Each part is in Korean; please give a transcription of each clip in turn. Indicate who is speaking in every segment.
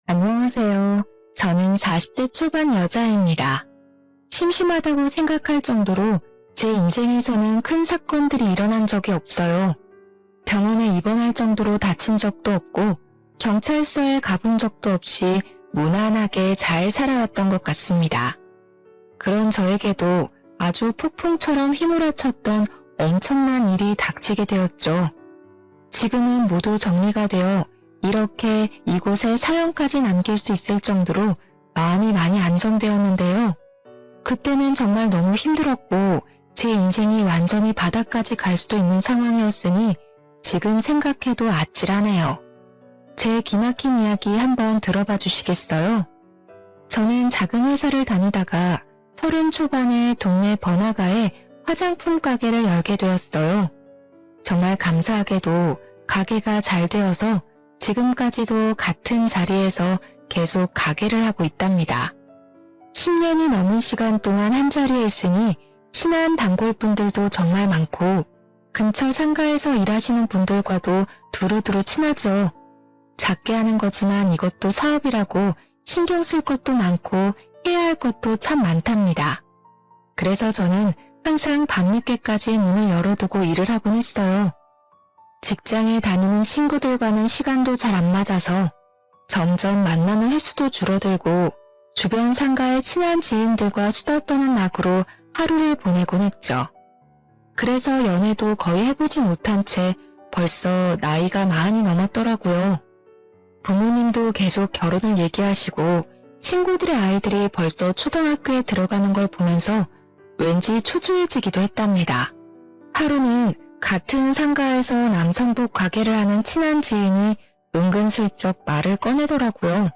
Speaker 1: 안녕하세요. 저는 40대 초반 여자입니다. 심심하다고 생각할 정도로 제 인생에서는 큰 사건들이 일어난 적이 없어요. 병원에 입원할 정도로 다친 적도 없고 경찰서에 가본 적도 없이 무난하게 잘 살아왔던 것 같습니다. 그런 저에게도 아주 폭풍처럼 휘몰아쳤던 엄청난 일이 닥치게 되었죠. 지금은 모두 정리가 되어 이렇게 이곳에 사연까지 남길 수 있을 정도로 마음이 많이 안정되었는데요. 그때는 정말 너무 힘들었고 제 인생이 완전히 바닥까지 갈 수도 있는 상황이었으니 지금 생각해도 아찔하네요. 제 기막힌 이야기 한번 들어봐 주시겠어요? 저는 작은 회사를 다니다가 30 초반에 동네 번화가에 화장품 가게를 열게 되었어요. 정말 감사하게도 가게가 잘 되어서 지금까지도 같은 자리에서 계속 가게를 하고 있답니다. 10년이 넘은 시간 동안 한자리에 있으니 친한 단골분들도 정말 많고 근처 상가에서 일하시는 분들과도 두루두루 친하죠. 작게 하는 거지만 이것도 사업이라고 신경 쓸 것도 많고 해야 할 것도 참 많답니다. 그래서 저는 항상 밤늦게까지 문을 열어두고 일을 하곤 했어요. 직장에 다니는 친구들과는 시간도 잘 안 맞아서 점점 만나는 횟수도 줄어들고 주변 상가의 친한 지인들과 수다 떠는 낙으로 하루를 보내곤 했죠. 그래서 연애도 거의 해보지 못한 채 벌써 나이가 40이 넘었더라고요. 부모님도 계속 결혼을 얘기하시고 친구들의 아이들이 벌써 초등학교에 들어가는 걸 보면서 왠지 초조해지기도 했답니다. 하루는 같은 상가에서 남성복 가게를 하는 친한 지인이 은근슬쩍 말을 꺼내더라고요.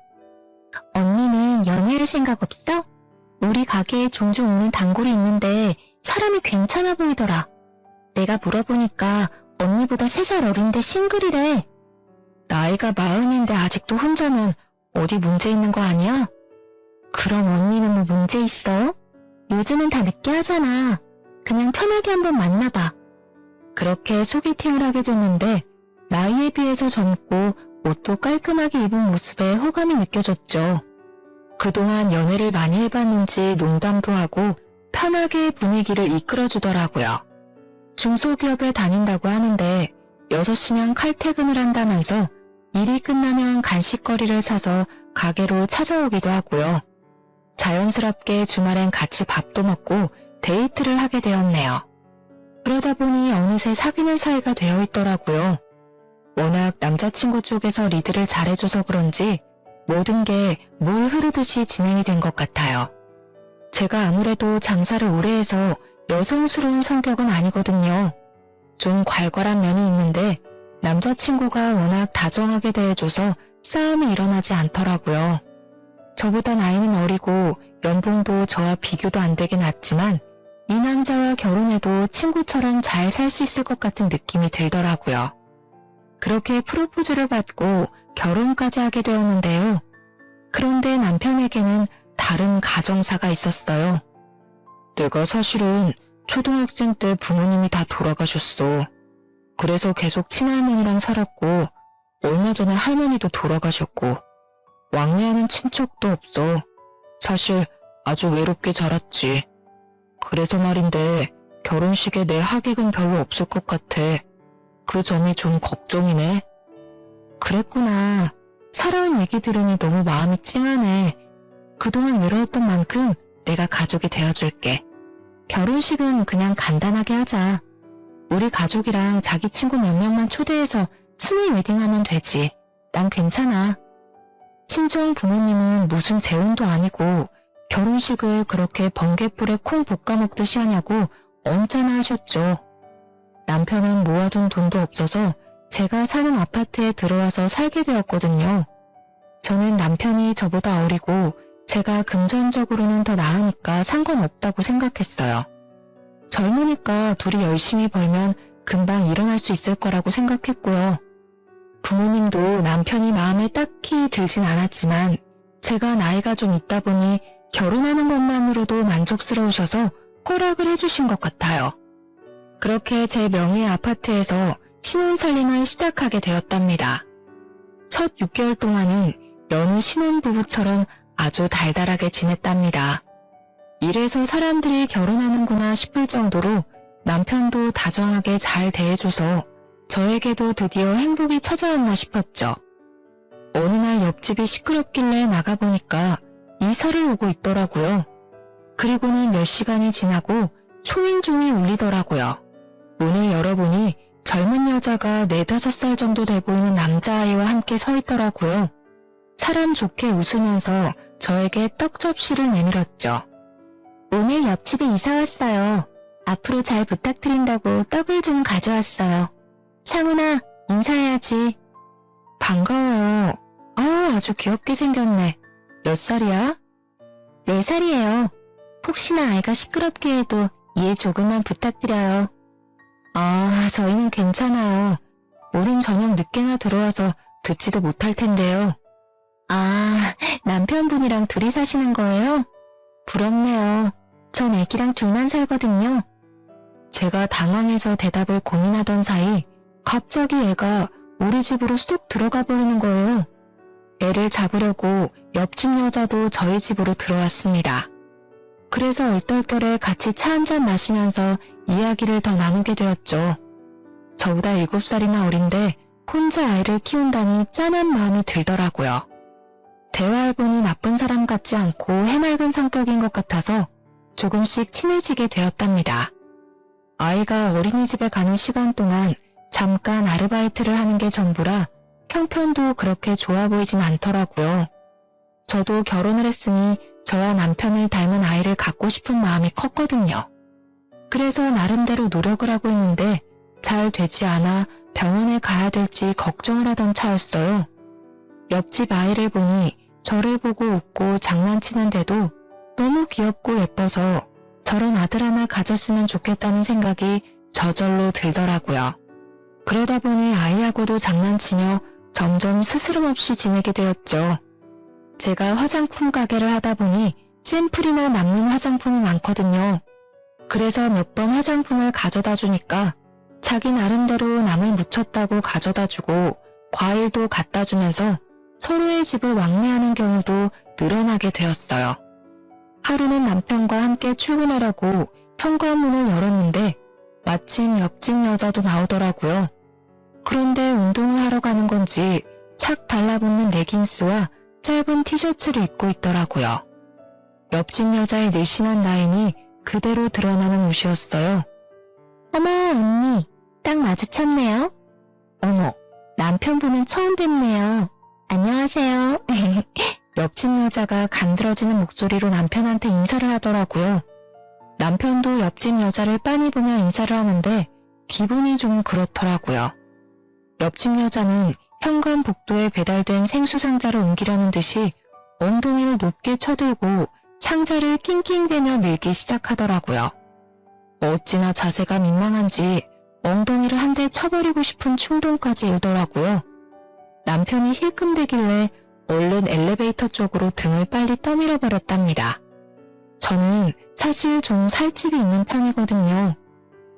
Speaker 1: 언니는 연애할 생각 없어? 우리 가게에 종종 오는 단골이 있는데 사람이 괜찮아 보이더라. 내가 물어보니까 언니보다 3살 어린데 싱글이래. 나이가 40인데 아직도 혼자면 어디 문제 있는 거 아니야? 그럼 언니는 뭐 문제 있어? 요즘은 다 늦게 하잖아. 그냥 편하게 한번 만나봐. 그렇게 소개팅을 하게 됐는데 나이에 비해서 젊고 옷도 깔끔하게 입은 모습에 호감이 느껴졌죠. 그동안 연애를 많이 해봤는지 농담도 하고 편하게 분위기를 이끌어주더라고요. 중소기업에 다닌다고 하는데 6시면 칼퇴근을 한다면서 일이 끝나면 간식거리를 사서 가게로 찾아오기도 하고요. 자연스럽게 주말엔 같이 밥도 먹고 데이트를 하게 되었네요. 그러다 보니 어느새 사귀는 사이가 되어 있더라고요. 워낙 남자친구 쪽에서 리드를 잘해줘서 그런지 모든 게 물 흐르듯이 진행이 된 것 같아요. 제가 아무래도 장사를 오래 해서 여성스러운 성격은 아니거든요. 좀 괄괄한 면이 있는데 남자친구가 워낙 다정하게 대해줘서 싸움이 일어나지 않더라고요. 저보다 나이는 어리고 연봉도 저와 비교도 안 되게 낮지만 이 남자와 결혼해도 친구처럼 잘 살 수 있을 것 같은 느낌이 들더라고요. 그렇게 프로포즈를 받고 결혼까지 하게 되었는데요. 그런데 남편에게는 다른 가정사가 있었어요. 내가 사실은 초등학생 때 부모님이 다 돌아가셨어. 그래서 계속 친할머니랑 살았고 얼마 전에 할머니도 돌아가셨고 왕래하는 친척도 없어. 사실 아주 외롭게 자랐지. 그래서 말인데 결혼식에 내 하객은 별로 없을 것 같아. 그 점이 좀 걱정이네. 그랬구나. 살아온 얘기 들으니 너무 마음이 찡하네. 그동안 외로웠던 만큼 내가 가족이 되어줄게. 결혼식은 그냥 간단하게 하자. 우리 가족이랑 자기 친구 몇 명만 초대해서 스몰 웨딩하면 되지. 난 괜찮아. 친정 부모님은 무슨 재혼도 아니고 결혼식을 그렇게 번갯불에 콩 볶아 먹듯이 하냐고 언짢아 하셨죠. 남편은 모아둔 돈도 없어서 제가 사는 아파트에 들어와서 살게 되었거든요. 저는 남편이 저보다 어리고 제가 금전적으로는 더 나으니까 상관없다고 생각했어요. 젊으니까 둘이 열심히 벌면 금방 일어날 수 있을 거라고 생각했고요. 부모님도 남편이 마음에 딱히 들진 않았지만 제가 나이가 좀 있다 보니 결혼하는 것만으로도 만족스러우셔서 허락을 해주신 것 같아요. 그렇게 제 명의의 아파트에서 신혼살림을 시작하게 되었답니다. 첫 6개월 동안은 연인 어느 신혼부부처럼 아주 달달하게 지냈답니다. 이래서 사람들이 결혼하는구나 싶을 정도로 남편도 다정하게 잘 대해줘서 저에게도 드디어 행복이 찾아왔나 싶었죠. 어느 날 옆집이 시끄럽길래 나가보니까 이사를 오고 있더라고요. 그리고는 몇 시간이 지나고 초인종이 울리더라고요. 문을 열어보니 젊은 여자가 4~5살 정도 돼 보이는 남자아이와 함께 서 있더라고요. 사람 좋게 웃으면서 저에게 떡 접시를 내밀었죠. 오늘 옆집에 이사 왔어요. 앞으로 잘 부탁드린다고 떡을 좀 가져왔어요. 상훈아, 인사해야지. 반가워요. 아주 귀엽게 생겼네. 몇 살이야? 4살이에요. 혹시나 아이가 시끄럽게 해도 이해 조금만 부탁드려요. 저희는 괜찮아요. 우린 저녁 늦게나 들어와서 듣지도 못할 텐데요. 남편분이랑 둘이 사시는 거예요? 부럽네요. 전 애기랑 둘만 살거든요. 제가 당황해서 대답을 고민하던 사이 갑자기 애가 우리 집으로 쏙 들어가 버리는 거예요. 애를 잡으려고 옆집 여자도 저희 집으로 들어왔습니다. 그래서 얼떨결에 같이 차 한잔 마시면서 이야기를 더 나누게 되었죠. 저보다 7살이나 어린데 혼자 아이를 키운다니 짠한 마음이 들더라고요. 대화해보니 나쁜 사람 같지 않고 해맑은 성격인 것 같아서 조금씩 친해지게 되었답니다. 아이가 어린이집에 가는 시간 동안 잠깐 아르바이트를 하는 게 전부라 형편도 그렇게 좋아 보이진 않더라고요. 저도 결혼을 했으니 저와 남편을 닮은 아이를 갖고 싶은 마음이 컸거든요. 그래서 나름대로 노력을 하고 있는데 잘 되지 않아 병원에 가야 될지 걱정을 하던 차였어요. 옆집 아이를 보니 저를 보고 웃고 장난치는데도 너무 귀엽고 예뻐서 저런 아들 하나 가졌으면 좋겠다는 생각이 저절로 들더라고요. 그러다 보니 아이하고도 장난치며 점점 스스럼 없이 지내게 되었죠. 제가 화장품 가게를 하다 보니 샘플이나 남는 화장품이 많거든요. 그래서 몇 번 화장품을 가져다 주니까 자기 나름대로 남을 묻혔다고 가져다 주고 과일도 갖다 주면서 서로의 집을 왕래하는 경우도 늘어나게 되었어요. 하루는 남편과 함께 출근하려고 현관문을 열었는데 마침 옆집 여자도 나오더라고요. 그런데 운동을 하러 가는 건지 착 달라붙는 레깅스와 짧은 티셔츠를 입고 있더라고요. 옆집 여자의 늘씬한 라인이 그대로 드러나는 옷이었어요. 어머 언니, 딱 마주쳤네요. 어머, 남편분은 처음 뵙네요. 안녕하세요. 옆집 여자가 간드러지는 목소리로 남편한테 인사를 하더라고요. 남편도 옆집 여자를 빤히 보며 인사를 하는데 기분이 좀 그렇더라고요. 옆집 여자는 현관 복도에 배달된 생수 상자를 옮기려는 듯이 엉덩이를 높게 쳐들고 상자를 낑낑대며 밀기 시작하더라고요. 어찌나 자세가 민망한지 엉덩이를 한 대 쳐버리고 싶은 충동까지 일더라고요. 남편이 힐끔대길래 얼른 엘리베이터 쪽으로 등을 빨리 떠밀어 버렸답니다. 저는 사실 좀 살집이 있는 편이거든요.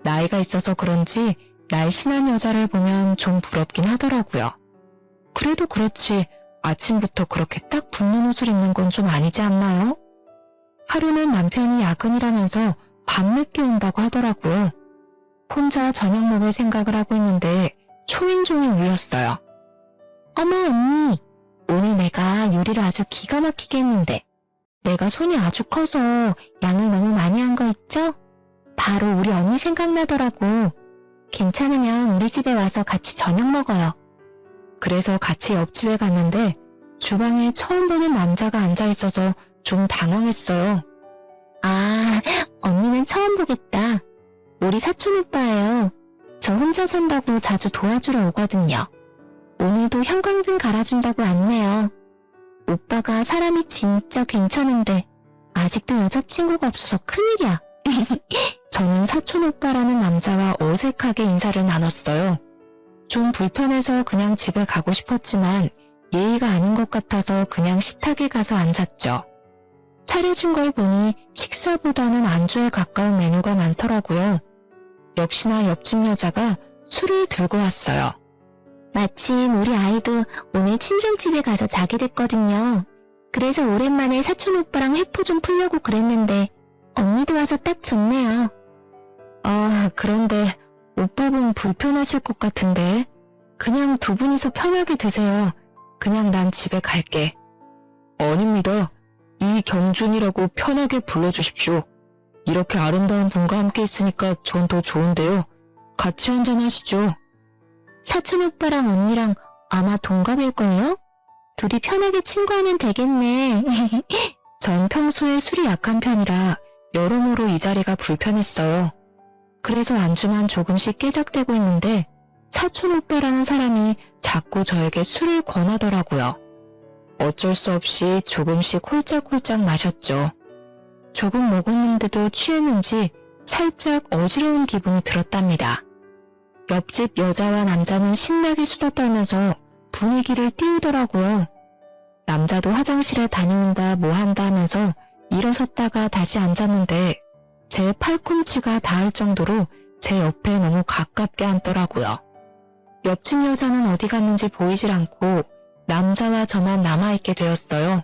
Speaker 1: 나이가 있어서 그런지 날씬한 여자를 보면 좀 부럽긴 하더라고요. 그래도 그렇지 아침부터 그렇게 딱 붙는 옷을 입는 건 좀 아니지 않나요? 하루는 남편이 야근이라면서 밤늦게 온다고 하더라고요. 혼자 저녁 먹을 생각을 하고 있는데 초인종이 울렸어요. 어머 언니, 오늘 내가 요리를 아주 기가 막히게 했는데 내가 손이 아주 커서 양을 너무 많이 한 거 있죠? 바로 우리 언니 생각나더라고. 괜찮으면 우리 집에 와서 같이 저녁 먹어요. 그래서 같이 옆집에 갔는데 주방에 처음 보는 남자가 앉아있어서 좀 당황했어요. 언니는 처음 보겠다. 우리 사촌 오빠예요. 저 혼자 산다고 자주 도와주러 오거든요. 오늘도 형광등 갈아준다고 왔네요. 오빠가 사람이 진짜 괜찮은데 아직도 여자친구가 없어서 큰일이야. 저는 사촌 오빠라는 남자와 어색하게 인사를 나눴어요. 좀 불편해서 그냥 집에 가고 싶었지만 예의가 아닌 것 같아서 그냥 식탁에 가서 앉았죠. 차려준 걸 보니 식사보다는 안주에 가까운 메뉴가 많더라고요. 역시나 옆집 여자가 술을 들고 왔어요. 마침 우리 아이도 오늘 친정집에 가서 자게 됐거든요. 그래서 오랜만에 사촌 오빠랑 회포 좀 풀려고 그랬는데 언니도 와서 딱 좋네요. 아, 그런데 오빠분 불편하실 것 같은데 그냥 두 분이서 편하게 드세요. 그냥 난 집에 갈게. 아닙니다. 이경준이라고 편하게 불러주십시오. 이렇게 아름다운 분과 함께 있으니까 전 더 좋은데요. 같이 한잔 하시죠. 사촌 오빠랑 언니랑 아마 동갑일걸요? 둘이 편하게 친구하면 되겠네. 전 평소에 술이 약한 편이라 여러모로 이 자리가 불편했어요. 그래서 안주만 조금씩 깨작대고 있는데 사촌 오빠라는 사람이 자꾸 저에게 술을 권하더라고요. 어쩔 수 없이 조금씩 홀짝홀짝 마셨죠. 조금 먹었는데도 취했는지 살짝 어지러운 기분이 들었답니다. 옆집 여자와 남자는 신나게 수다 떨면서 분위기를 띄우더라고요. 남자도 화장실에 다녀온다 뭐 한다 하면서 일어섰다가 다시 앉았는데 제 팔꿈치가 닿을 정도로 제 옆에 너무 가깝게 앉더라고요. 옆집 여자는 어디 갔는지 보이질 않고 남자와 저만 남아있게 되었어요.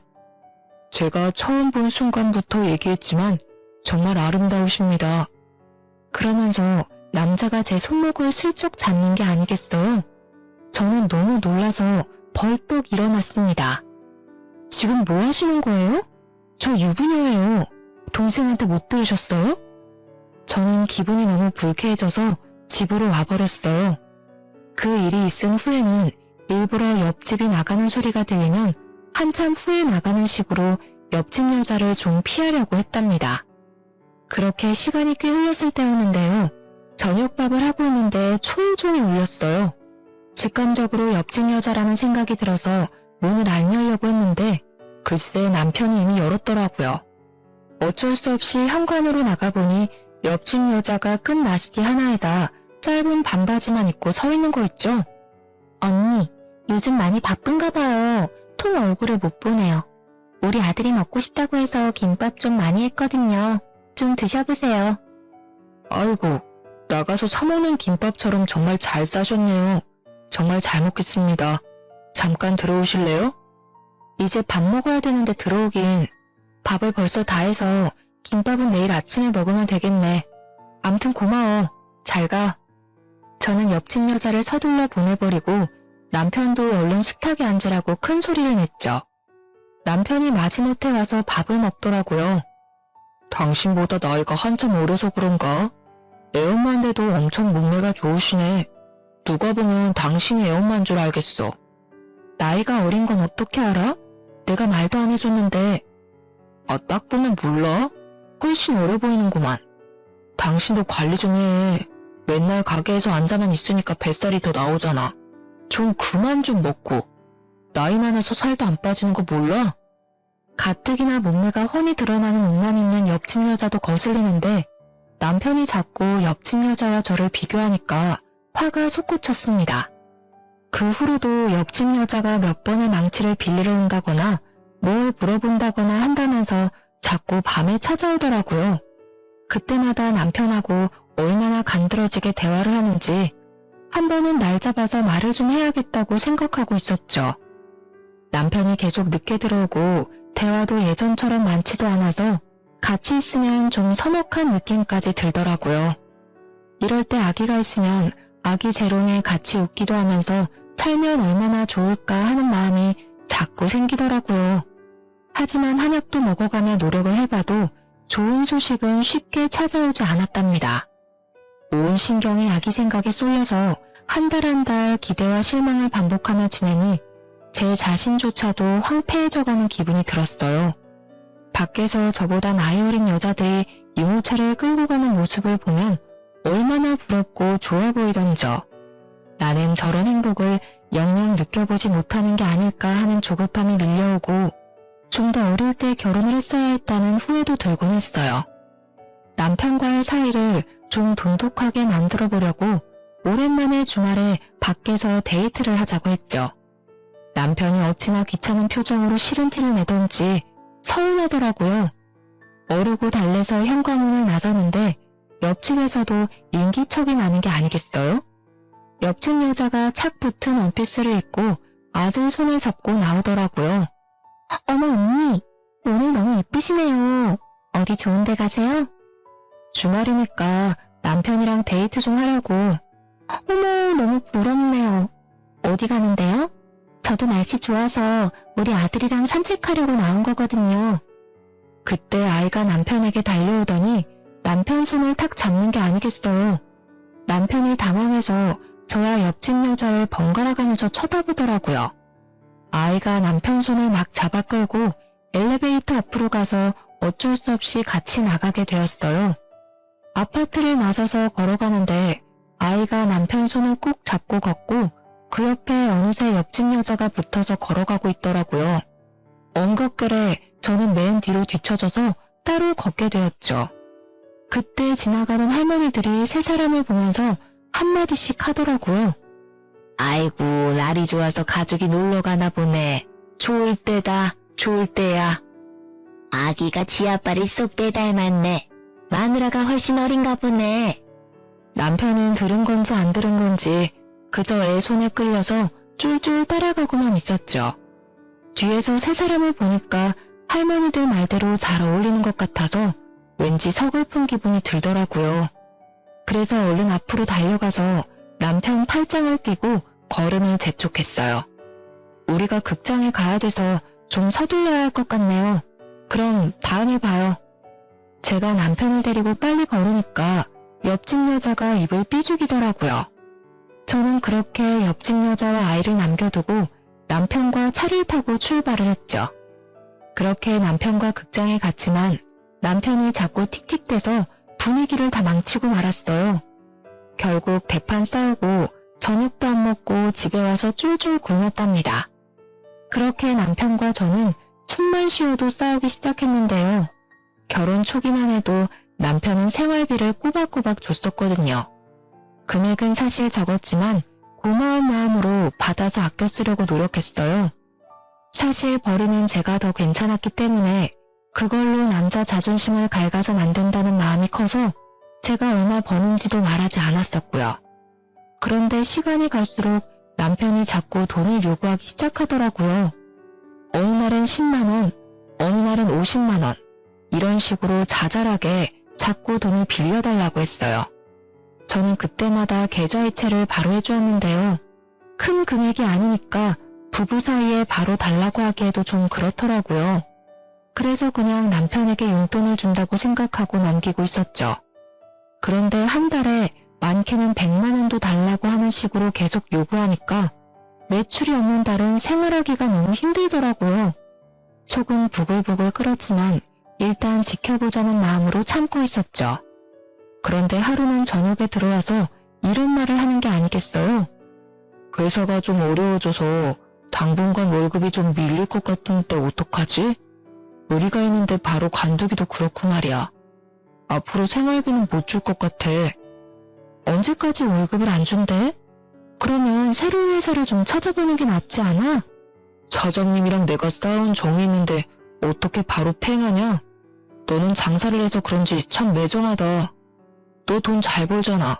Speaker 1: 제가 처음 본 순간부터 얘기했지만 정말 아름다우십니다. 그러면서 남자가 제 손목을 슬쩍 잡는 게 아니겠어요? 저는 너무 놀라서 벌떡 일어났습니다. 지금 뭐 하시는 거예요? 저 유부녀예요. 동생한테 못 들으셨어요? 저는 기분이 너무 불쾌해져서 집으로 와버렸어요. 그 일이 있은 후에는 일부러 옆집이 나가는 소리가 들리면 한참 후에 나가는 식으로 옆집 여자를 좀 피하려고 했답니다. 그렇게 시간이 꽤 흘렀을 때였는데요. 저녁밥을 하고 있는데 초인종이 울렸어요. 직감적으로 옆집 여자라는 생각이 들어서 문을 안 열려고 했는데 글쎄 남편이 이미 열었더라고요. 어쩔 수 없이 현관으로 나가보니 옆집 여자가 끈 나시티 하나에다 짧은 반바지만 입고 서 있는 거 있죠? 언니, 요즘 많이 바쁜가 봐요. 통 얼굴을 못 보네요. 우리 아들이 먹고 싶다고 해서 김밥 좀 많이 했거든요. 좀 드셔보세요. 아이고, 나가서 사 먹는 김밥처럼 정말 잘 싸셨네요. 정말 잘 먹겠습니다. 잠깐 들어오실래요? 이제 밥 먹어야 되는데 들어오긴. 밥을 벌써 다 해서 김밥은 내일 아침에 먹으면 되겠네. 암튼 고마워. 잘 가. 저는 옆집 여자를 서둘러 보내버리고 남편도 얼른 식탁에 앉으라고 큰 소리를 냈죠. 남편이 마지못해 와서 밥을 먹더라고요. 당신보다 나이가 한참 어려서 그런가? 애엄마인데도 엄청 몸매가 좋으시네. 누가 보면 당신이 애엄마인 줄 알겠어. 나이가 어린 건 어떻게 알아? 내가 말도 안 해줬는데. 아, 딱 보면 몰라? 훨씬 어려 보이는구만. 당신도 관리 좀 해. 맨날 가게에서 앉아만 있으니까 뱃살이 더 나오잖아. 좀 그만 좀 먹고. 나이 많아서 살도 안 빠지는 거 몰라? 가뜩이나 몸매가 훤히 드러나는 옷만 입는 옆집 여자도 거슬리는데 남편이 자꾸 옆집 여자와 저를 비교하니까 화가 솟구쳤습니다. 그 후로도 옆집 여자가 몇 번을 망치를 빌리러 온다거나 뭘 물어본다거나 한다면서 자꾸 밤에 찾아오더라고요. 그때마다 남편하고 얼마나 간드러지게 대화를 하는지 한 번은 날 잡아서 말을 좀 해야겠다고 생각하고 있었죠. 남편이 계속 늦게 들어오고 대화도 예전처럼 많지도 않아서 같이 있으면 좀 서먹한 느낌까지 들더라고요. 이럴 때 아기가 있으면 아기 재롱에 같이 웃기도 하면서 살면 얼마나 좋을까 하는 마음이 자꾸 생기더라고요. 하지만 한약도 먹어가며 노력을 해봐도 좋은 소식은 쉽게 찾아오지 않았답니다. 온 신경이 아기 생각에 쏠려서 한 달 한 달 기대와 실망을 반복하며 지내니 제 자신조차도 황폐해져가는 기분이 들었어요. 밖에서 저보다 나이 어린 여자들이 유모차를 끌고 가는 모습을 보면 얼마나 부럽고 좋아 보이던저. 나는 저런 행복을 영영 느껴보지 못하는 게 아닐까 하는 조급함이 밀려오고 좀 더 어릴 때 결혼을 했어야 했다는 후회도 들곤 했어요. 남편과의 사이를 좀 돈독하게 만들어 보려고 오랜만에 주말에 밖에서 데이트를 하자고 했죠. 남편이 어찌나 귀찮은 표정으로 싫은 티를 내던지 서운하더라고요. 어르고 달래서 현관문을 나서는데 옆집에서도 인기척이 나는 게 아니겠어요? 옆집 여자가 착 붙은 원피스를 입고 아들 손을 잡고 나오더라고요. 어머 언니, 오늘 너무 예쁘시네요. 어디 좋은 데 가세요? 주말이니까 남편이랑 데이트 좀 하려고. 어머, 너무 부럽네요. 어디 가는데요? 저도 날씨 좋아서 우리 아들이랑 산책하려고 나온 거거든요. 그때 아이가 남편에게 달려오더니 남편 손을 탁 잡는 게 아니겠어요. 남편이 당황해서 저와 옆집 여자를 번갈아 가면서 쳐다보더라고요. 아이가 남편 손을 막 잡아 끌고 엘리베이터 앞으로 가서 어쩔 수 없이 같이 나가게 되었어요. 아파트를 나서서 걸어가는데 아이가 남편 손을 꼭 잡고 걷고 그 옆에 어느새 옆집 여자가 붙어서 걸어가고 있더라고요. 엉겁결에 저는 맨 뒤로 뒤쳐져서 따로 걷게 되었죠. 그때 지나가던 할머니들이 세 사람을 보면서 한마디씩 하더라고요. 아이고, 날이 좋아서 가족이 놀러 가나 보네. 좋을 때다, 좋을 때야. 아기가 지아빠를 쏙 빼닮았네. 마누라가 훨씬 어린가 보네. 남편은 들은 건지 안 들은 건지 그저 애 손에 끌려서 쫄쫄 따라가고만 있었죠. 뒤에서 세 사람을 보니까 할머니들 말대로 잘 어울리는 것 같아서 왠지 서글픈 기분이 들더라고요. 그래서 얼른 앞으로 달려가서 남편 팔짱을 끼고 걸음을 재촉했어요. 우리가 극장에 가야 돼서 좀 서둘러야 할 것 같네요. 그럼 다음에 봐요. 제가 남편을 데리고 빨리 걸으니까 옆집 여자가 입을 삐죽이더라고요. 저는 그렇게 옆집 여자와 아이를 남겨두고 남편과 차를 타고 출발을 했죠. 그렇게 남편과 극장에 갔지만 남편이 자꾸 틱틱대서 분위기를 다 망치고 말았어요. 결국 대판 싸우고 저녁도 안 먹고 집에 와서 쫄쫄 굶었답니다. 그렇게 남편과 저는 숨만 쉬어도 싸우기 시작했는데요. 결혼 초기만 해도 남편은 생활비를 꼬박꼬박 줬었거든요. 금액은 사실 적었지만 고마운 마음으로 받아서 아껴 쓰려고 노력했어요. 사실 벌이는 제가 더 괜찮았기 때문에 그걸로 남자 자존심을 갉아선 안 된다는 마음이 커서 제가 얼마 버는지도 말하지 않았었고요. 그런데 시간이 갈수록 남편이 자꾸 돈을 요구하기 시작하더라고요. 어느 날은 10만원, 어느 날은 50만원, 이런 식으로 자잘하게 자꾸 돈을 빌려달라고 했어요. 저는 그때마다 계좌이체를 바로 해주었는데요. 큰 금액이 아니니까 부부 사이에 바로 달라고 하기에도 좀 그렇더라고요. 그래서 그냥 남편에게 용돈을 준다고 생각하고 넘기고 있었죠. 그런데 한 달에 많게는 100만 원도 달라고 하는 식으로 계속 요구하니까 매출이 없는 달은 생활하기가 너무 힘들더라고요. 속은 부글부글 끓었지만 일단 지켜보자는 마음으로 참고 있었죠. 그런데 하루는 저녁에 들어와서 이런 말을 하는 게 아니겠어요? 회사가 좀 어려워져서 당분간 월급이 좀 밀릴 것 같은데 어떡하지? 우리가 있는데 바로 관두기도 그렇고 말이야. 앞으로 생활비는 못 줄 것 같아. 언제까지 월급을 안 준대? 그러면 새로운 회사를 좀 찾아보는 게 낫지 않아? 사장님이랑 내가 쌓은 정이 있는데 어떻게 바로 팽하냐? 너는 장사를 해서 그런지 참 매정하다. 너 돈 잘 벌잖아.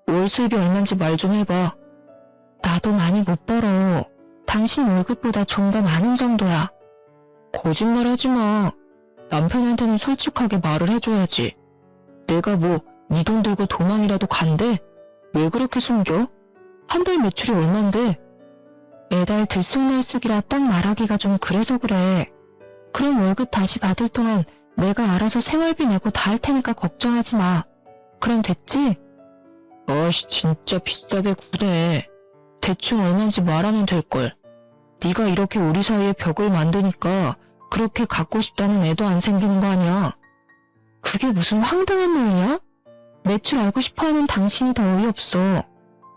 Speaker 1: 월 수입이 얼만지 말 좀 해봐. 나도 많이 못 벌어. 당신 월급보다 좀 더 많은 정도야. 거짓말하지 마. 남편한테는 솔직하게 말을 해줘야지. 내가 뭐 네 돈 들고 도망이라도 간대? 왜 그렇게 숨겨? 한 달 매출이 얼만데? 매달 들쑥날쑥이라 딱 말하기가 좀 그래서 그래. 그럼 월급 다시 받을 동안 내가 알아서 생활비 내고 다 할 테니까 걱정하지 마. 그럼 됐지? 아씨, 진짜 비싸게 구네. 대충 얼마인지 말하면 될걸. 네가 이렇게 우리 사이에 벽을 만드니까 그렇게 갖고 싶다는 애도 안 생기는 거 아니야. 그게 무슨 황당한 논리야? 매출 알고 싶어하는 당신이 더 어이없어.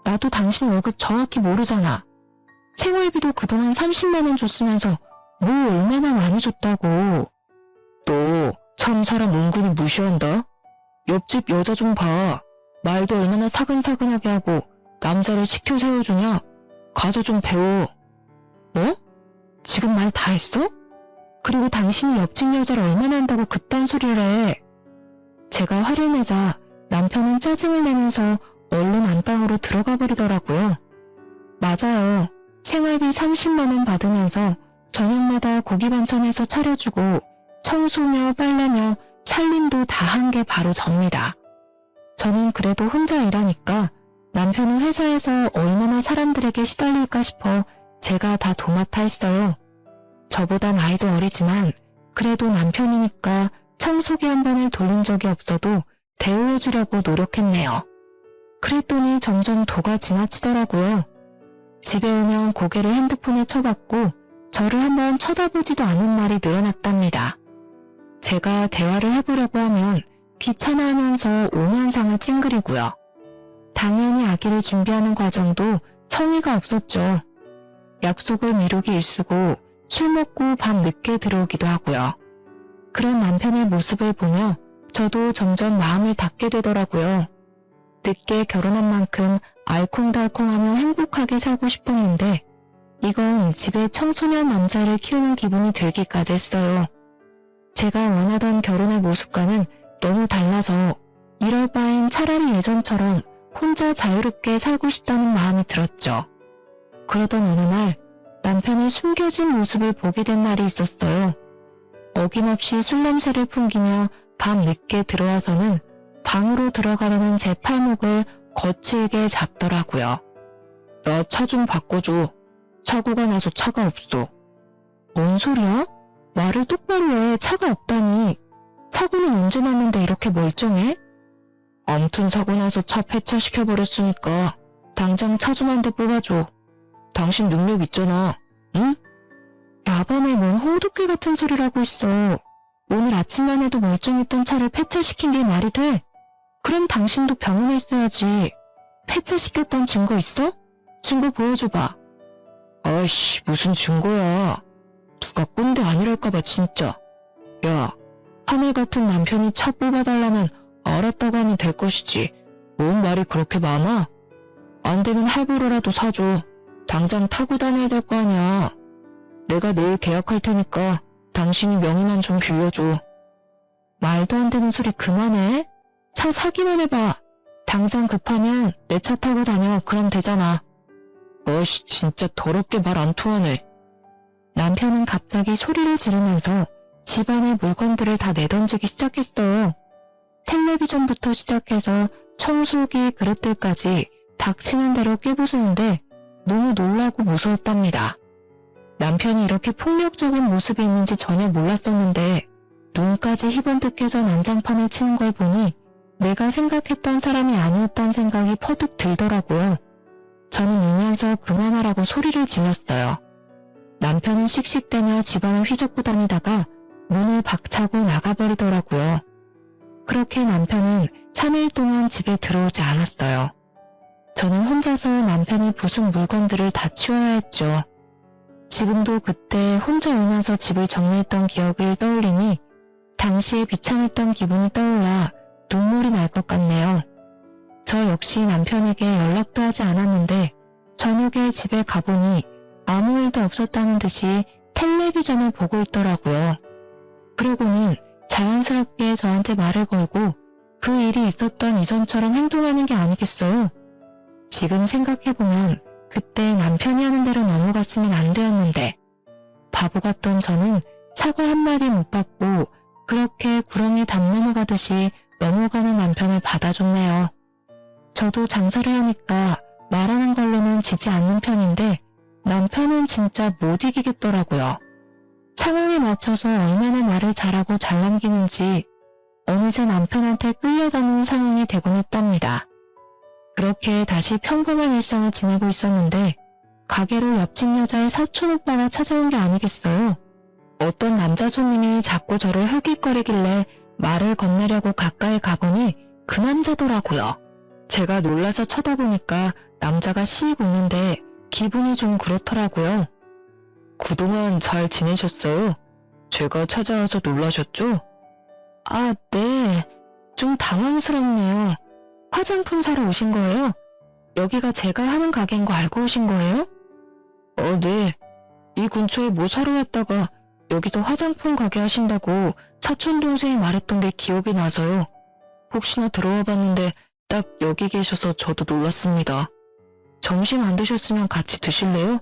Speaker 1: 나도 당신 월급 정확히 모르잖아. 생활비도 그동안 30만 원 줬으면서 뭐 얼마나 많이 줬다고. 너 참 사람 은근히 무시한다. 옆집 여자 좀 봐. 말도 얼마나 사근사근하게 하고 남자를 시켜 세워주냐. 가서 좀 배워. 뭐? 지금 말 다 했어? 그리고 당신이 옆집 여자를 얼마나 한다고 그딴 소리를 해. 제가 화를 내자 남편은 짜증을 내면서 얼른 안방으로 들어가 버리더라고요. 맞아요. 생활비 30만 원 받으면서 저녁마다 고기 반찬해서 차려주고 청소며 빨래며 살림도 다 한 게 바로 접니다. 저는 그래도 혼자 일하니까 남편은 회사에서 얼마나 사람들에게 시달릴까 싶어 제가 다 도맡아 했어요. 저보다 나이도 어리지만 그래도 남편이니까 청소기 한 번을 돌린 적이 없어도 대우해주려고 노력했네요. 그랬더니 점점 도가 지나치더라고요. 집에 오면 고개를 핸드폰에 쳐박고 저를 한번 쳐다보지도 않은 날이 늘어났답니다. 제가 대화를 해보려고 하면 귀찮아하면서 오만상을 찡그리고요. 당연히 아기를 준비하는 과정도 성의가 없었죠. 약속을 미루기 일쑤고 술 먹고 밤 늦게 들어오기도 하고요. 그런 남편의 모습을 보며 저도 점점 마음을 닫게 되더라고요. 늦게 결혼한 만큼 알콩달콩하며 행복하게 살고 싶었는데 이건 집에 청소년 남자를 키우는 기분이 들기까지 했어요. 제가 원하던 결혼의 모습과는 너무 달라서 이럴 바엔 차라리 예전처럼 혼자 자유롭게 살고 싶다는 마음이 들었죠. 그러던 어느 날 남편의 숨겨진 모습을 보게 된 날이 있었어요. 어김없이 술 냄새를 풍기며 밤 늦게 들어와서는 방으로 들어가려는 제 팔목을 거칠게 잡더라고요. 나 차 좀 바꿔줘. 사고가 나서 차가 없어. 뭔 소리야? 말을 똑바로 해. 차가 없다니. 사고는 언제 났는데 이렇게 멀쩡해? 아무튼 사고 나서 차 폐차시켜버렸으니까 당장 차 좀 한 대 뽑아줘. 당신 능력 있잖아. 응? 야밤에 뭔 허우독개 같은 소리를 하고 있어. 오늘 아침만 해도 멀쩡했던 차를 폐차시킨 게 말이 돼? 그럼 당신도 병원에 있어야지. 폐차시켰던 증거 있어? 증거 보여줘봐. 아이씨, 무슨 증거야. 누가 꼰대 아니랄까봐 진짜. 야, 하늘 같은 남편이 차 뽑아달라면 알았다고 하면 될 것이지. 뭔 말이 그렇게 많아? 안 되면 할부로라도 사줘. 당장 타고 다녀야 될 거 아니야. 내가 내일 계약할 테니까 당신이 명의만 좀 빌려줘. 말도 안 되는 소리 그만해. 차 사기만 해봐. 당장 급하면 내 차 타고 다녀. 그럼 되잖아. 어이씨, 진짜 더럽게 말 안 통하네. 남편은 갑자기 소리를 지르면서 집안의 물건들을 다 내던지기 시작했어요. 텔레비전부터 시작해서 청소기, 그릇들까지 닥치는 대로 깨부수는데 너무 놀라고 무서웠답니다. 남편이 이렇게 폭력적인 모습이 있는지 전혀 몰랐었는데 눈까지 희번뜩해서 난장판을 치는 걸 보니 내가 생각했던 사람이 아니었다는 생각이 퍼뜩 들더라고요. 저는 울면서 그만하라고 소리를 질렀어요. 남편은 씩씩대며 집안을 휘젓고 다니다가 문을 박차고 나가버리더라고요. 그렇게 남편은 3일 동안 집에 들어오지 않았어요. 저는 혼자서 남편이 부순 물건들을 다 치워야 했죠. 지금도 그때 혼자 울면서 집을 정리했던 기억을 떠올리니 당시에 비참했던 기분이 떠올라 눈물이 날 것 같네요. 저 역시 남편에게 연락도 하지 않았는데 저녁에 집에 가보니 아무 일도 없었다는 듯이 텔레비전을 보고 있더라고요. 그러고는 자연스럽게 저한테 말을 걸고 그 일이 있었던 이전처럼 행동하는 게 아니겠어요? 지금 생각해보면 그때 남편이 하는 대로 넘어갔으면 안 되었는데 바보 같던 저는 사과 한마디 못 받고 그렇게 구렁이 담 넘어가듯이 넘어가는 남편을 받아줬네요. 저도 장사를 하니까 말하는 걸로는 지지 않는 편인데 남편은 진짜 못 이기겠더라고요. 상황에 맞춰서 얼마나 말을 잘하고 잘 남기는지 어느새 남편한테 끌려다니는 상황이 되곤 했답니다. 그렇게 다시 평범한 일상을 지내고 있었는데 가게로 옆집 여자의 사촌 오빠가 찾아온 게 아니겠어요. 어떤 남자 손님이 자꾸 저를 흐깃거리길래 말을 건네려고 가까이 가보니 그 남자더라고요. 제가 놀라서 쳐다보니까 남자가 씩 웃는데 기분이 좀 그렇더라고요. 그동안 잘 지내셨어요? 제가 찾아와서 놀라셨죠? 아, 네. 좀 당황스럽네요. 화장품 사러 오신 거예요? 여기가 제가 하는 가게인 거 알고 오신 거예요? 네. 이 근처에 뭐 사러 왔다가 여기서 화장품 가게 하신다고 사촌 동생이 말했던 게 기억이 나서요. 혹시나 들어와 봤는데 딱 여기 계셔서 저도 놀랐습니다. 점심 안 드셨으면 같이 드실래요?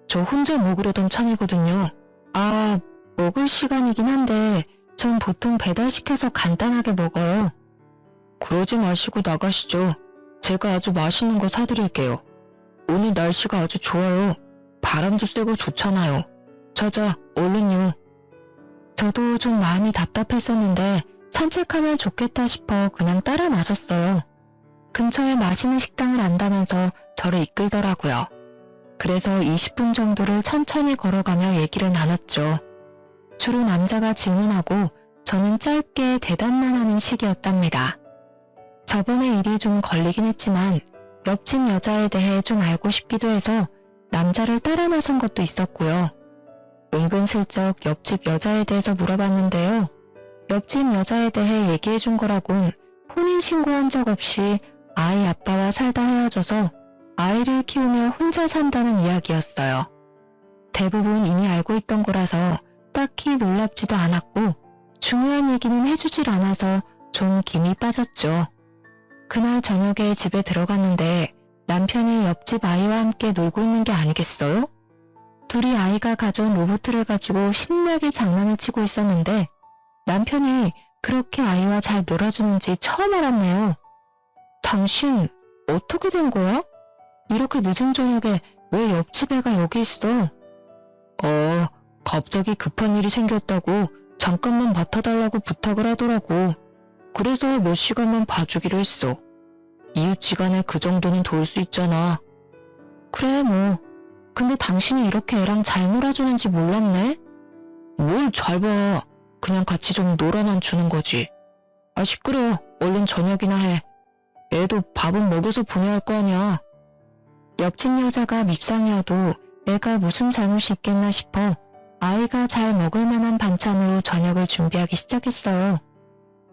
Speaker 1: 저 혼자 먹으려던 참이거든요. 아, 먹을 시간이긴 한데 전 보통 배달시켜서 간단하게 먹어요. 그러지 마시고 나가시죠. 제가 아주 맛있는 거 사드릴게요. 오늘 날씨가 아주 좋아요. 바람도 쐬고 좋잖아요. 자자, 얼른요. 저도 좀 마음이 답답했었는데 산책하면 좋겠다 싶어 그냥 따라 나섰어요. 근처에 맛있는 식당을 안다면서 저를 이끌더라고요. 그래서 20분 정도를 천천히 걸어가며 얘기를 나눴죠. 주로 남자가 질문하고 저는 짧게 대답만 하는 식이었답니다. 저번에 일이 좀 걸리긴 했지만 옆집 여자에 대해 좀 알고 싶기도 해서 남자를 따라 나선 것도 있었고요. 은근슬쩍 옆집 여자에 대해서 물어봤는데요. 옆집 여자에 대해 얘기해 준 거라곤 혼인 신고한 적 없이 아이 아빠와 살다 헤어져서 아이를 키우며 혼자 산다는 이야기였어요. 대부분 이미 알고 있던 거라서 딱히 놀랍지도 않았고 중요한 얘기는 해주질 않아서 좀 김이 빠졌죠. 그날 저녁에 집에 들어갔는데 남편이 옆집 아이와 함께 놀고 있는 게 아니겠어요? 둘이 아이가 가져온 로봇을 가지고 신나게 장난을 치고 있었는데 남편이 그렇게 아이와 잘 놀아주는지 처음 알았네요. 당신 어떻게 된 거야? 이렇게 늦은 저녁에 왜 옆집 애가 여기 있어? 갑자기 급한 일이 생겼다고 잠깐만 맡아달라고 부탁을 하더라고. 그래서 몇 시간만 봐주기로 했어. 이웃지간에 그 정도는 도울 수 있잖아. 그래 뭐. 근데 당신이 이렇게 애랑 잘 놀아주는지 몰랐네? 뭘 잘 봐. 그냥 같이 좀 놀아만 주는 거지. 아 시끄러워. 얼른 저녁이나 해. 애도 밥은 먹여서 보내야 할 거 아니야. 옆집 여자가 밉상이어도 애가 무슨 잘못이 있겠나 싶어 아이가 잘 먹을 만한 반찬으로 저녁을 준비하기 시작했어요.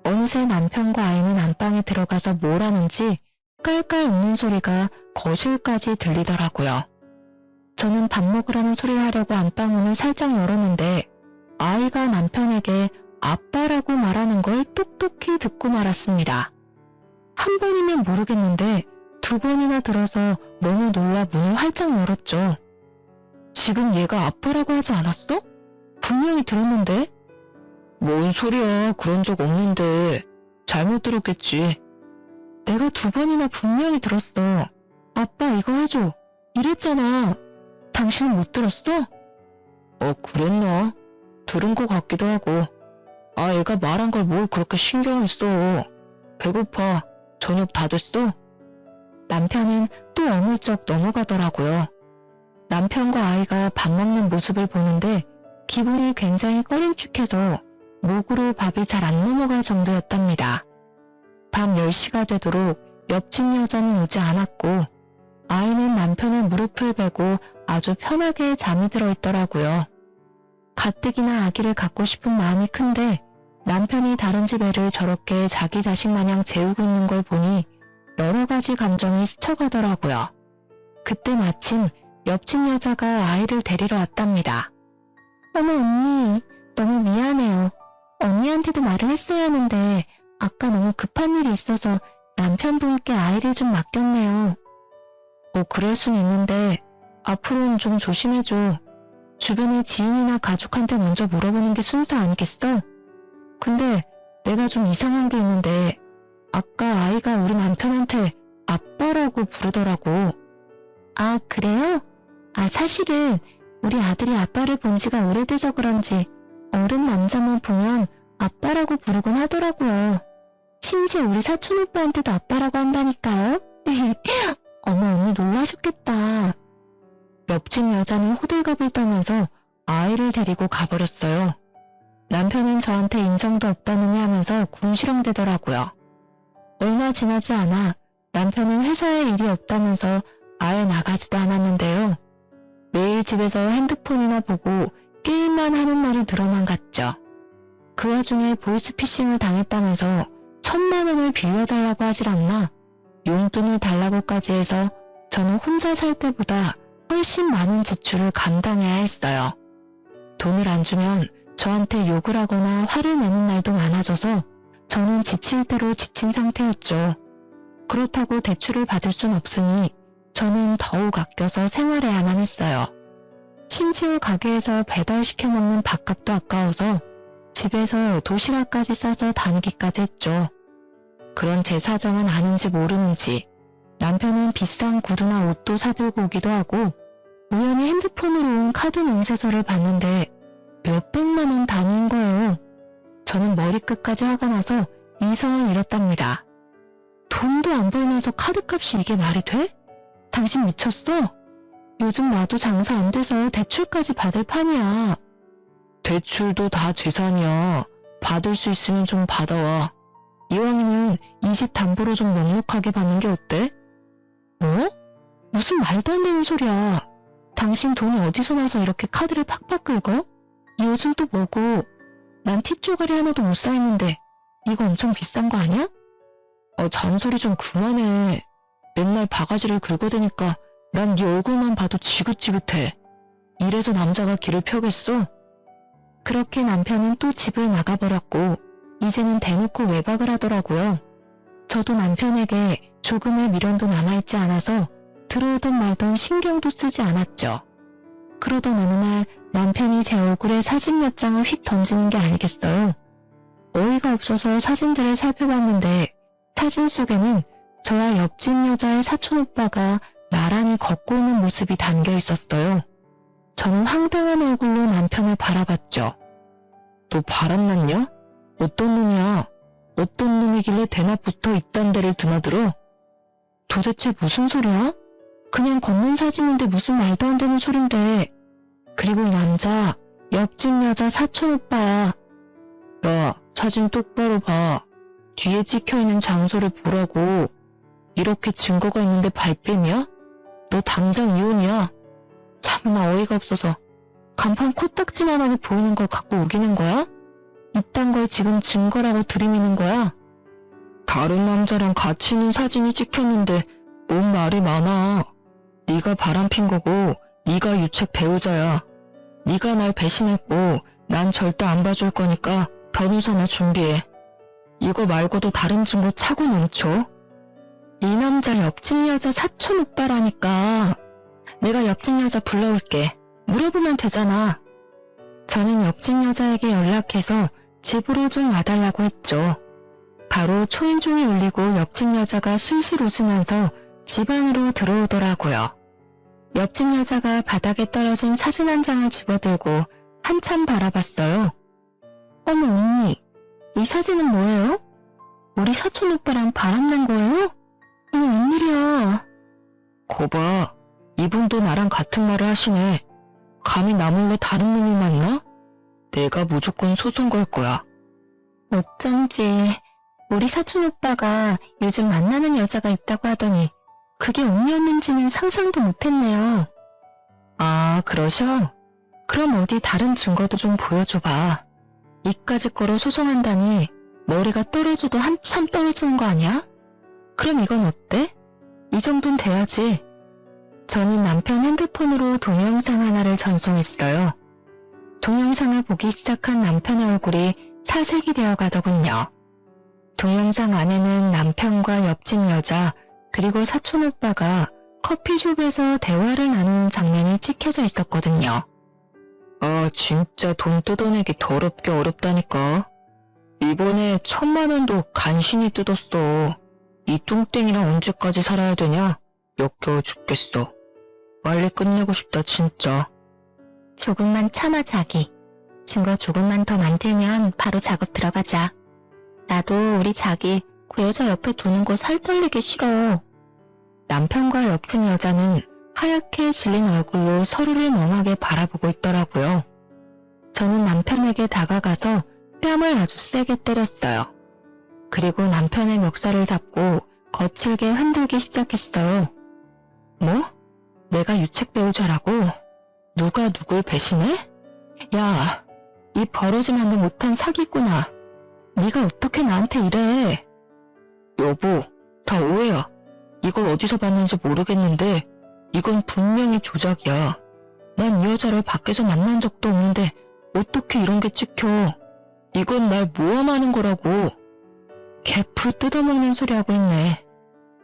Speaker 1: 어느새 남편과 아이는 안방에 들어가서 뭘 하는지 깔깔 웃는 소리가 거실까지 들리더라고요. 저는 밥 먹으라는 소리를 하려고 안방 문을 살짝 열었는데 아이가 남편에게 아빠라고 말하는 걸 똑똑히 듣고 말았습니다. 한 번이면 모르겠는데 두 번이나 들어서 너무 놀라 문을 활짝 열었죠. 지금 얘가 아빠라고 하지 않았어? 분명히 들었는데? 뭔 소리야. 그런 적 없는데. 잘못 들었겠지. 내가 두 번이나 분명히 들었어. 아빠 이거 해줘. 이랬잖아. 당신은 못 들었어? 그랬나? 들은 것 같기도 하고. 아, 애가 말한 걸 뭘 그렇게 신경을 써. 배고파. 저녁 다 됐어? 남편은 또 어물쩍 넘어가더라고요. 남편과 아이가 밥 먹는 모습을 보는데 기분이 굉장히 꺼림칙해서 목으로 밥이 잘 안 넘어갈 정도였답니다. 밤 10시가 되도록 옆집 여자는 오지 않았고 아이는 남편의 무릎을 베고 아주 편하게 잠이 들어 있더라고요. 가뜩이나 아기를 갖고 싶은 마음이 큰데 남편이 다른 집 애를 저렇게 자기 자식 마냥 재우고 있는 걸 보니 여러 가지 감정이 스쳐가더라고요. 그때 마침 옆집 여자가 아이를 데리러 왔답니다. 어머 언니, 너무 미안해요. 언니한테도 말을 했어야 하는데 아까 너무 급한 일이 있어서 남편분께 아이를 좀 맡겼네요. 그럴 순 있는데 앞으로는 좀 조심해줘. 주변에 지인이나 가족한테 먼저 물어보는 게 순서 아니겠어? 근데 내가 좀 이상한 게 있는데 아까 아이가 우리 남편한테 아빠라고 부르더라고. 아, 그래요? 사실은 우리 아들이 아빠를 본 지가 오래돼서 그런지 어른 남자만 보면 아빠라고 부르곤 하더라고요. 심지어 우리 사촌 오빠한테도 아빠라고 한다니까요. 어머 언니 놀라셨겠다. 옆집 여자는 호들갑을 떨면서 아이를 데리고 가버렸어요. 남편은 저한테 인정도 없다느니 하면서 궁시렁대더라고요. 얼마 지나지 않아 남편은 회사에 일이 없다면서 아예 나가지도 않았는데요. 매일 집에서 핸드폰이나 보고 게임만 하는 날이 늘어만 갔죠. 그 와중에 보이스피싱을 당했다면서 1,000만 원을 빌려달라고 하질 않나 용돈을 달라고까지 해서 저는 혼자 살 때보다 훨씬 많은 지출을 감당해야 했어요. 돈을 안 주면 저한테 욕을 하거나 화를 내는 날도 많아져서 저는 지칠 대로 지친 상태였죠. 그렇다고 대출을 받을 순 없으니 저는 더욱 아껴서 생활해야만 했어요. 심지어 가게에서 배달시켜 먹는 밥값도 아까워서 집에서 도시락까지 싸서 다니기까지 했죠. 그런 제 사정은 아는지 모르는지 남편은 비싼 구두나 옷도 사들고 오기도 하고 우연히 핸드폰으로 온 카드 명세서를 봤는데 몇백만 원 단위인 거예요. 저는 머리끝까지 화가 나서 이성을 잃었답니다. 돈도 안 벌면서 카드값이 이게 말이 돼? 당신 미쳤어? 요즘 나도 장사 안 돼서 대출까지 받을 판이야. 대출도 다 재산이야. 받을 수 있으면 좀 받아와. 이왕이면 이 집 담보로 좀 넉넉하게 받는 게 어때? 뭐? 무슨 말도 안 되는 소리야. 당신 돈이 어디서 나서 이렇게 카드를 팍팍 긁어? 이 옷은 또 뭐고? 난 티쪼가리 하나도 못 사입는데 이거 엄청 비싼 거 아니야? 잔소리 좀 그만해. 맨날 바가지를 긁어대니까 난 네 얼굴만 봐도 지긋지긋해. 이래서 남자가 길을 펴겠어? 그렇게 남편은 또 집을 나가버렸고 이제는 대놓고 외박을 하더라고요. 저도 남편에게 조금의 미련도 남아있지 않아서 들어오던 말던 신경도 쓰지 않았죠. 그러던 어느 날 남편이 제 얼굴에 사진 몇 장을 휙 던지는 게 아니겠어요. 어이가 없어서 사진들을 살펴봤는데 사진 속에는 저와 옆집 여자의 사촌오빠가 나란히 걷고 있는 모습이 담겨 있었어요. 저는 황당한 얼굴로 남편을 바라봤죠. 너 바람났냐? 어떤 놈이야? 어떤 놈이길래 대낮부터 이딴 데를 드나들어? 도대체 무슨 소리야? 그냥 걷는 사진인데 무슨 말도 안 되는 소린데. 그리고 이 남자, 옆집 여자 사촌오빠야. 야, 사진 똑바로 봐. 뒤에 찍혀있는 장소를 보라고. 이렇게 증거가 있는데 발뺌이야? 너 당장 이혼이야. 참나 어이가 없어서 간판 코딱지만하게 보이는 걸 갖고 우기는 거야? 이딴 걸 지금 증거라고 들이미는 거야? 다른 남자랑 같이 있는 사진이 찍혔는데 뭔 말이 많아. 네가 바람핀 거고 네가 유책 배우자야. 네가 날 배신했고 난 절대 안 봐줄 거니까 변호사나 준비해. 이거 말고도 다른 증거 차고 넘쳐. 이 남자 옆집 여자 사촌 오빠라니까. 내가 옆집 여자 불러올게. 물어보면 되잖아. 저는 옆집 여자에게 연락해서 집으로 좀 와달라고 했죠. 바로 초인종이 울리고 옆집 여자가 실실 웃으면서 집 안으로 들어오더라고요. 옆집 여자가 바닥에 떨어진 사진 한 장을 집어들고 한참 바라봤어요. 어머 언니, 이 사진은 뭐예요? 우리 사촌 오빠랑 바람난 거예요? 어머 웬일이야. 거봐, 이분도 나랑 같은 말을 하시네. 감히 나 몰래 다른 놈을 만나? 내가 무조건 소송 걸 거야. 어쩐지 우리 사촌 오빠가 요즘 만나는 여자가 있다고 하더니 그게 언니였는지는 상상도 못했네요. 아, 그러셔? 그럼 어디 다른 증거도 좀 보여줘봐. 이까짓 거로 소송한다니 머리가 떨어져도 한참 떨어지는 거 아니야? 그럼 이건 어때? 이 정도는 돼야지. 저는 남편 핸드폰으로 동영상 하나를 전송했어요. 동영상을 보기 시작한 남편의 얼굴이 사색이 되어 가더군요. 동영상 안에는 남편과 옆집 여자 그리고 사촌 오빠가 커피숍에서 대화를 나누는 장면이 찍혀져 있었거든요. 아, 진짜 돈 뜯어내기 더럽게 어렵다니까. 이번에 1,000만 원도 간신히 뜯었어. 이 뚱땡이랑 언제까지 살아야 되냐? 역겨워 죽겠어. 빨리 끝내고 싶다 진짜. 조금만 참아 자기. 증거 조금만 더 만들면 바로 작업 들어가자. 나도 우리 자기 그 여자 옆에 두는 거 살떨리기 싫어. 남편과 옆집 여자는 하얗게 질린 얼굴로 서로를 멍하게 바라보고 있더라고요. 저는 남편에게 다가가서 뺨을 아주 세게 때렸어요. 그리고 남편의 멱살을 잡고 거칠게 흔들기 시작했어요. 뭐? 내가 유책 배우자라고? 누가 누굴 배신해? 야, 이 버러지만도 못한 사기꾼아. 네가 어떻게 나한테 이래? 여보, 다 오해야. 이걸 어디서 봤는지 모르겠는데 이건 분명히 조작이야. 난 이 여자를 밖에서 만난 적도 없는데 어떻게 이런 게 찍혀. 이건 날 모함하는 거라고. 개풀 뜯어먹는 소리 하고 있네.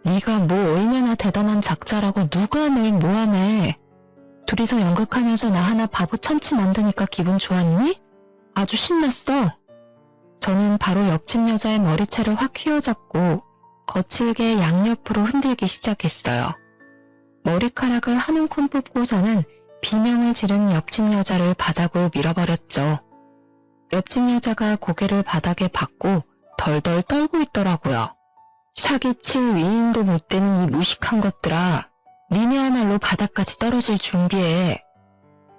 Speaker 1: 네가 뭐 얼마나 대단한 작자라고 누가 널 모함해. 둘이서 연극하면서 나 하나 바보 천치 만드니까 기분 좋았니? 아주 신났어. 저는 바로 옆집 여자의 머리채를 확 휘어잡고 거칠게 양옆으로 흔들기 시작했어요. 머리카락을 한 움큼 뽑고서는 비명을 지른 옆집 여자를 바닥으로 밀어버렸죠. 옆집 여자가 고개를 바닥에 박고 덜덜 떨고 있더라고요. 사기칠 위인도 못 되는 이 무식한 것들아. 니네야말로 바닥까지 떨어질 준비해.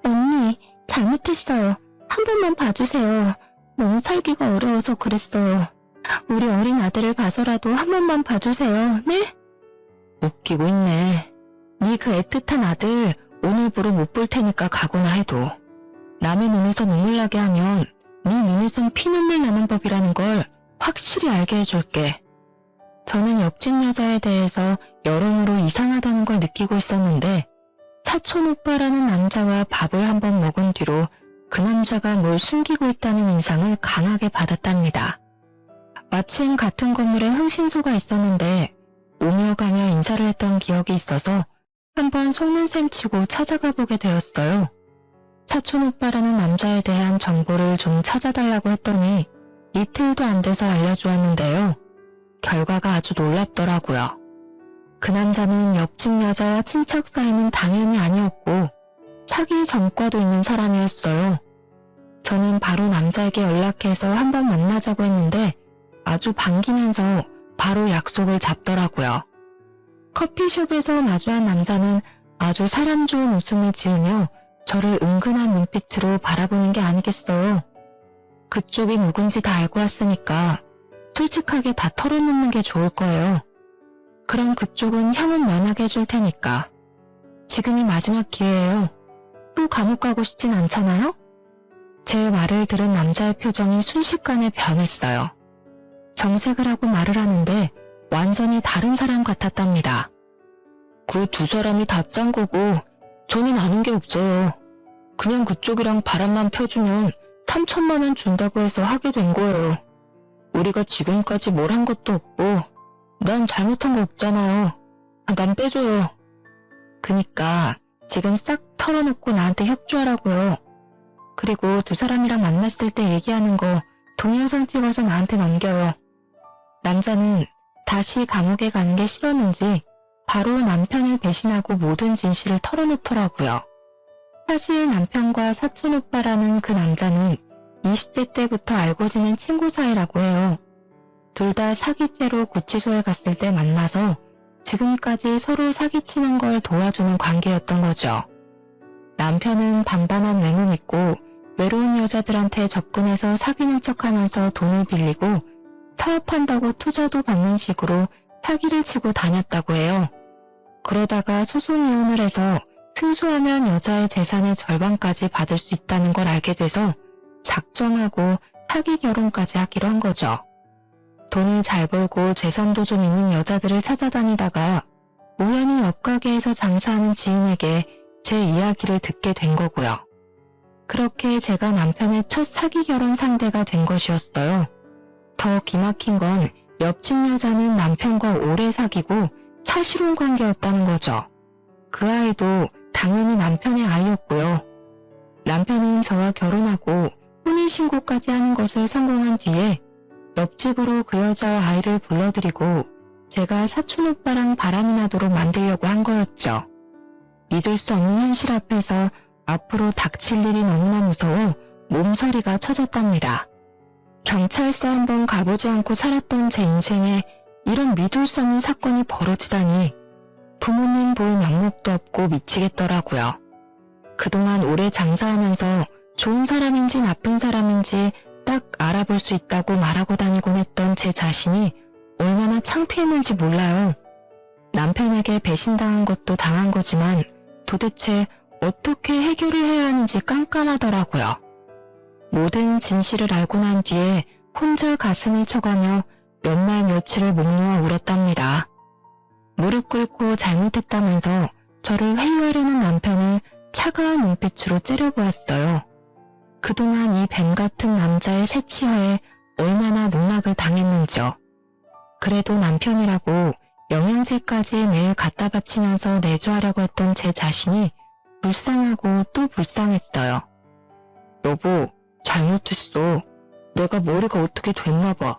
Speaker 1: 언니, 잘못했어요. 한 번만 봐주세요. 너무 살기가 어려워서 그랬어요. 우리 어린 아들을 봐서라도 한 번만 봐주세요. 네? 웃기고 있네. 네 그 애틋한 아들 오늘부로 못 볼 테니까 가거나 해도. 남의 눈에서 눈물 나게 하면 네 눈에선 피눈물 나는 법이라는 걸 확실히 알게 해줄게. 저는 옆집 여자에 대해서 여러모로 이상하다는 걸 느끼고 있었는데 사촌 오빠라는 남자와 밥을 한번 먹은 뒤로 그 남자가 뭘 숨기고 있다는 인상을 강하게 받았답니다. 마침 같은 건물에 흥신소가 있었는데 오며 가며 인사를 했던 기억이 있어서 한번 속는 셈 치고 찾아가 보게 되었어요. 사촌 오빠라는 남자에 대한 정보를 좀 찾아달라고 했더니 이틀도 안 돼서 알려주었는데요. 결과가 아주 놀랍더라고요. 그 남자는 옆집 여자와 친척 사이는 당연히 아니었고 사귈 전과도 있는 사람이었어요. 저는 바로 남자에게 연락해서 한번 만나자고 했는데 아주 반기면서 바로 약속을 잡더라고요. 커피숍에서 마주한 남자는 아주 사람 좋은 웃음을 지으며 저를 은근한 눈빛으로 바라보는 게 아니겠어요. 그쪽이 누군지 다 알고 왔으니까 솔직하게 다 털어놓는 게 좋을 거예요. 그럼 그쪽은 형은 면하게 해줄 테니까. 지금이 마지막 기회예요. 또 감옥 가고 싶진 않잖아요? 제 말을 들은 남자의 표정이 순식간에 변했어요. 정색을 하고 말을 하는데 완전히 다른 사람 같았답니다. 그 두 사람이 다 짠 거고 저는 아는 게 없어요. 그냥 그쪽이랑 바람만 펴주면 3천만 원 준다고 해서 하게 된 거예요. 우리가 지금까지 뭘 한 것도 없고 난 잘못한 거 없잖아요. 난 빼줘요. 그니까 지금 싹 털어놓고 나한테 협조하라고요. 그리고 두 사람이랑 만났을 때 얘기하는 거 동영상 찍어서 나한테 넘겨요. 남자는 다시 감옥에 가는 게 싫었는지 바로 남편을 배신하고 모든 진실을 털어놓더라고요. 사실 남편과 사촌 오빠라는 그 남자는 20대 때부터 알고 지낸 친구 사이라고 해요. 둘 다 사기죄로 구치소에 갔을 때 만나서 지금까지 서로 사기치는 걸 도와주는 관계였던 거죠. 남편은 반반한 외모 믿고 외로운 여자들한테 접근해서 사귀는 척하면서 돈을 빌리고 사업한다고 투자도 받는 식으로 사기를 치고 다녔다고 해요. 그러다가 소송 이혼을 해서 승소하면 여자의 재산의 절반까지 받을 수 있다는 걸 알게 돼서 작정하고 사기 결혼까지 하기로 한 거죠. 돈을 잘 벌고 재산도 좀 있는 여자들을 찾아다니다가 우연히 옆 가게에서 장사하는 지인에게 제 이야기를 듣게 된 거고요. 그렇게 제가 남편의 첫 사기 결혼 상대가 된 것이었어요. 더 기막힌 건 옆집 여자는 남편과 오래 사귀고 사실혼 관계였다는 거죠. 그 아이도 당연히 남편의 아이였고요. 남편은 저와 결혼하고 혼인신고까지 하는 것을 성공한 뒤에 옆집으로 그 여자와 아이를 불러들이고 제가 사촌 오빠랑 바람이 나도록 만들려고 한 거였죠. 믿을 수 없는 현실 앞에서 앞으로 닥칠 일이 너무나 무서워 몸서리가 쳐졌답니다. 경찰서 한번 가보지 않고 살았던 제 인생에 이런 믿을 수 없는 사건이 벌어지다니 부모님 볼 명목도 없고 미치겠더라고요. 그동안 오래 장사하면서 좋은 사람인지 나쁜 사람인지 딱 알아볼 수 있다고 말하고 다니곤 했던 제 자신이 얼마나 창피했는지 몰라요. 남편에게 배신당한 것도 당한 거지만 도대체 어떻게 해결을 해야 하는지 깜깜하더라고요. 모든 진실을 알고 난 뒤에 혼자 가슴을 쳐가며 몇 날 며칠을 목 놓아 울었답니다. 무릎 꿇고 잘못했다면서 저를 회유하려는 남편을 차가운 눈빛으로 째려보았어요. 그동안 이 뱀 같은 남자의 새치화에 얼마나 농락을 당했는지요. 그래도 남편이라고 영양제까지 매일 갖다 바치면서 내조하려고 했던 제 자신이 불쌍하고 또 불쌍했어요. 여보, 잘못했어. 내가 머리가 어떻게 됐나 봐.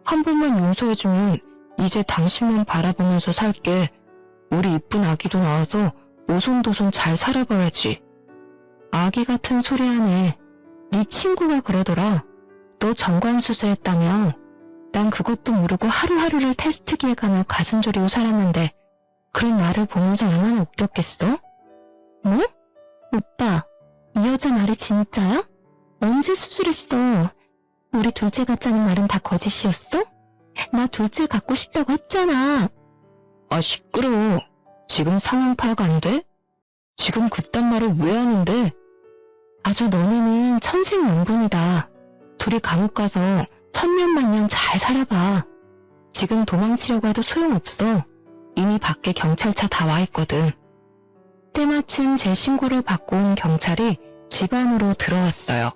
Speaker 1: 한 번만 용서해주면 이제 당신만 바라보면서 살게. 우리 이쁜 아기도 나와서 오손도손 잘 살아봐야지. 아기 같은 소리 하네. 네 친구가 그러더라. 너 정관수술했다며. 난 그것도 모르고 하루하루를 테스트기에 가며 가슴 졸이고 살았는데 그런 나를 보면서 얼마나 웃겼겠어? 뭐? 오빠, 이 여자 말이 진짜야? 언제 수술했어? 우리 둘째 같자는 말은 다 거짓이었어? 나 둘째 갖고 싶다고 했잖아. 아, 시끄러워. 지금 상황 파악 안 돼? 지금 그딴 말을 왜 하는데? 아주 너네는 천생연분이다. 둘이 감옥 가서 천년만년 잘 살아봐. 지금 도망치려고 해도 소용없어. 이미 밖에 경찰차 다 와 있거든. 때마침 제 신고를 받고 온 경찰이 집 안으로 들어왔어요.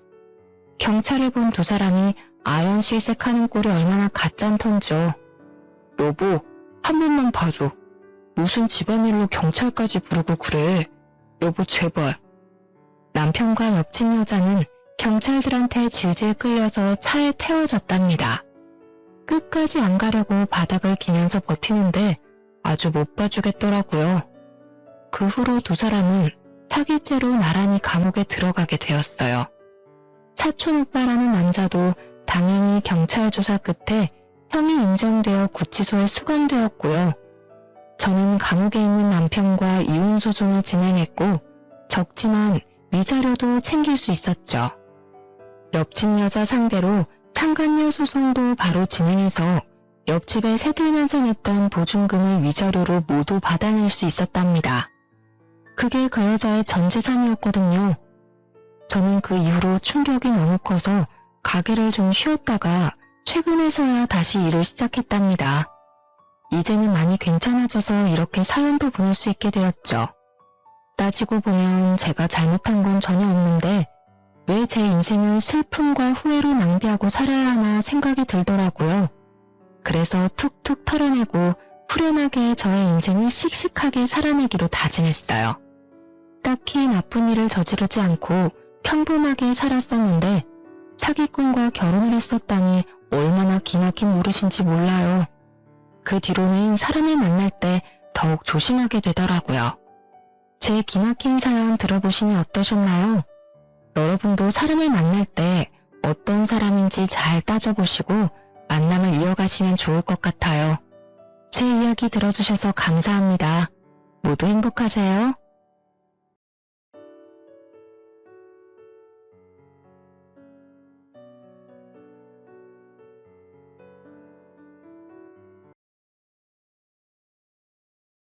Speaker 1: 경찰을 본 두 사람이 아연실색하는 꼴이 얼마나 가짠턴죠. 여보, 한 번만 봐줘. 무슨 집안일로 경찰까지 부르고 그래. 여보, 제발. 남편과 옆집 여자는 경찰들한테 질질 끌려서 차에 태워졌답니다. 끝까지 안 가려고 바닥을 기면서 버티는데 아주 못 봐주겠더라고요. 그 후로 두 사람은 사기죄로 나란히 감옥에 들어가게 되었어요. 사촌 오빠라는 남자도 당연히 경찰 조사 끝에 혐의 인정되어 구치소에 수감되었고요. 저는 감옥에 있는 남편과 이혼 소송을 진행했고 적지만 위자료도 챙길 수 있었죠. 옆집 여자 상대로 상간녀 소송도 바로 진행해서 옆집에 새들면서 냈던 보증금을 위자료로 모두 받아낼 수 있었답니다. 그게 그 여자의 전 재산이었거든요. 저는 그 이후로 충격이 너무 커서 가게를 좀 쉬었다가 최근에서야 다시 일을 시작했답니다. 이제는 많이 괜찮아져서 이렇게 사연도 보낼 수 있게 되었죠. 따지고 보면 제가 잘못한 건 전혀 없는데 왜 제 인생을 슬픔과 후회로 낭비하고 살아야 하나 생각이 들더라고요. 그래서 툭툭 털어내고 후련하게 저의 인생을 씩씩하게 살아내기로 다짐했어요. 딱히 나쁜 일을 저지르지 않고 평범하게 살았었는데 사기꾼과 결혼을 했었다니 얼마나 기막힌 노릇인지 몰라요. 그 뒤로는 사람을 만날 때 더욱 조심하게 되더라고요. 제 기막힌 사연 들어보시니 어떠셨나요? 여러분도 사람을 만날 때 어떤 사람인지 잘 따져보시고 만남을 이어가시면 좋을 것 같아요. 제 이야기 들어주셔서 감사합니다. 모두 행복하세요.